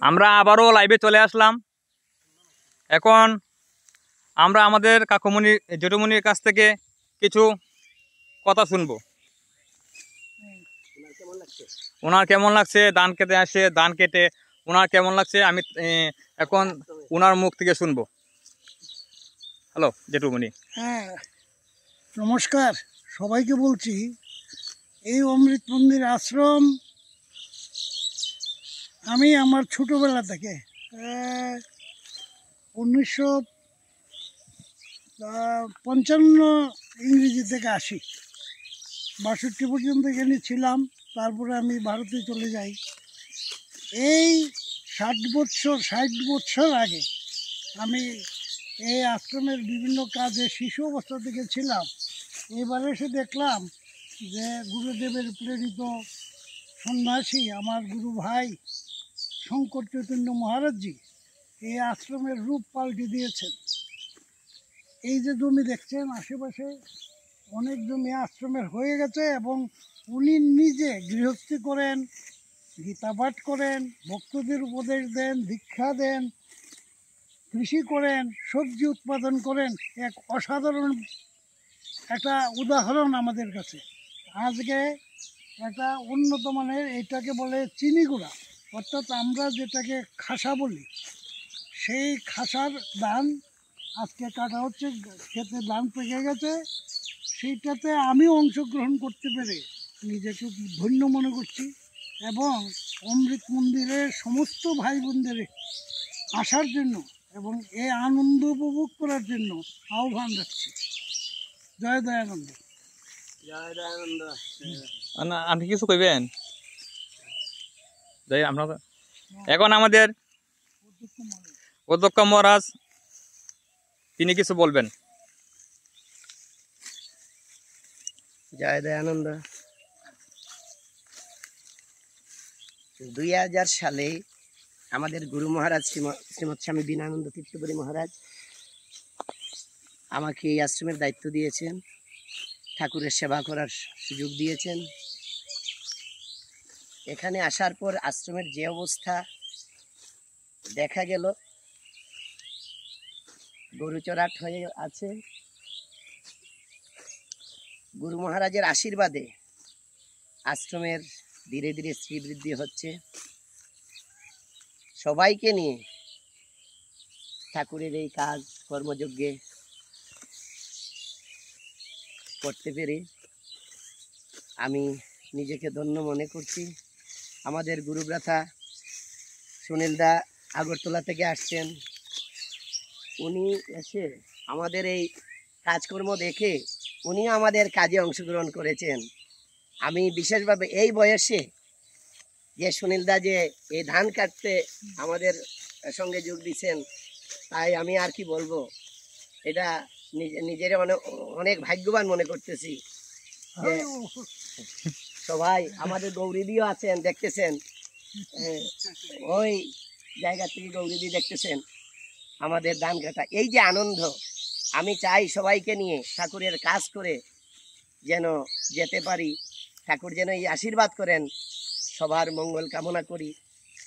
আমরা আবারও লাইভে চলে আসলাম। এখন আমরা আমাদের কাকুমণি জেঠুমণির কাছ থেকে কিছু কথা শুনবো। ওনার কেমন লাগছে ধান কেটে আসে, ধান কেটে ওনার কেমন লাগছে আমি এখন ওনার মুখ থেকে শুনবো। হ্যালো জেঠুমণি। হ্যাঁ, নমস্কার সবাইকে বলছি। এই অমৃত মন্দির আশ্রম আমি আমার ছোটোবেলা থেকে 1955 ইংরেজি থেকে আসি, 62 পর্যন্ত এখানে ছিলাম। তারপরে আমি ভারতে চলে যাই। এই 60 বছর আগে আমি এই আশ্রমের বিভিন্ন কাজে শিশু অবস্থা থেকে ছিলাম। এবারে এসে দেখলাম যে গুরুদেবের প্রেরিত সন্ন্যাসী আমার গুরু ভাই শঙ্কর চৈতন্য মহারাজজি এই আশ্রমের রূপ পাল্টে দিয়েছেন। এই যে জমি দেখছেন আশেপাশে অনেক জমি আশ্রমের হয়ে গেছে, এবং উনি নিজে গৃহস্থী করেন, গীতা পাঠ করেন, ভক্তদের উপদেশ দেন, দীক্ষা দেন, কৃষি করেন, সবজি উৎপাদন করেন। এক অসাধারণ একটা উদাহরণ আমাদের কাছে। আজকে একটা উন্নত মানের, এটাকে বলে চিনি গুঁড়া, অর্থাৎ আমরা যেটাকে খাসা বলি, সেই খাসার ধান আজকে কাটা হচ্ছে, খেতে ধান পেকে গেছে। সেইটাতে আমি অংশগ্রহণ করতে পেরে নিজেকে ধন্য মনে করছি, এবং অমৃত মন্দিরের সমস্ত ভাই বোনদের আসার জন্য এবং এই আনন্দ উপভোগ করার জন্য আহ্বান রাখছি। জয় দয়ানন্দ। জয় দয়ানন্দ। আপনি কিছু কইবেন? আমরা এখন আমাদের অধ্যক্ষ মহারাজ তিনি কিছু বলবেন। জয় দয়ানন্দ। 2000 সালে আমাদের গুরু মহারাজ শ্রীমৎ স্বামী বিনয়ানন্দ তীর্থপুরী মহারাজ আমাকে এই আশ্রমের দায়িত্ব দিয়েছেন, ঠাকুরের সেবা করার সুযোগ দিয়েছেন। এখানে আসার পর আশ্রমের যে অবস্থা দেখা গেল, গরু চড়াট হয়ে আছে। গুরু মহারাজের আশীর্বাদে আশ্রমের ধীরে ধীরে শ্রীবৃদ্ধি হচ্ছে। সবাইকে নিয়ে ঠাকুরের এই কাজ কর্মযজ্ঞে করতে পেরে আমি নিজেকে ধন্য মনে করছি। আমাদের গুরুব্রাথা সুনীলদা আগরতলা থেকে আসছেন, উনি এসে আমাদের এই কাজকর্ম দেখে উনি আমাদের কাজে অংশগ্রহণ করেছেন। আমি বিশেষভাবে এই বয়সে যে সুনীলদা যে এই ধান কাটতে আমাদের সঙ্গে যোগ দিচ্ছেন, তাই আমি আর কি বলবো, এটা নিজের অনেক ভাগ্যবান মনে করতেছি। যে সবাই আমাদের গৌরীদিও আছেন, দেখতেছেন ওই জায়গা থেকে গৌরীদি দেখতেছেন আমাদের ধান কাটা। এই যে আনন্দ, আমি চাই সবাইকে নিয়ে ঠাকুরের কাজ করে যেন যেতে পারি, ঠাকুর যেন এই আশীর্বাদ করেন, সবার মঙ্গল কামনা করি।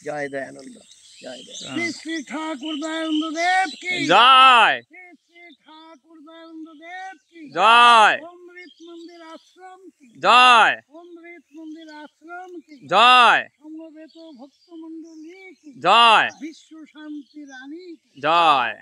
জয় দয়ানন্দ। জয় শ্রী শ্রী ঠাকুর দয়ানন্দ দেব কি জয়। শ্রী শ্রী ঠাকুর দয়ানন্দ দেব কি জয়। অমৃত মন্দির আশ্রম কি জয়। অমৃত মন্দির আশ্রম কি জয়। সমবেত ভক্ত মন্ডলী কি জয়। বিশ্ব শান্তি রানী কি জয়।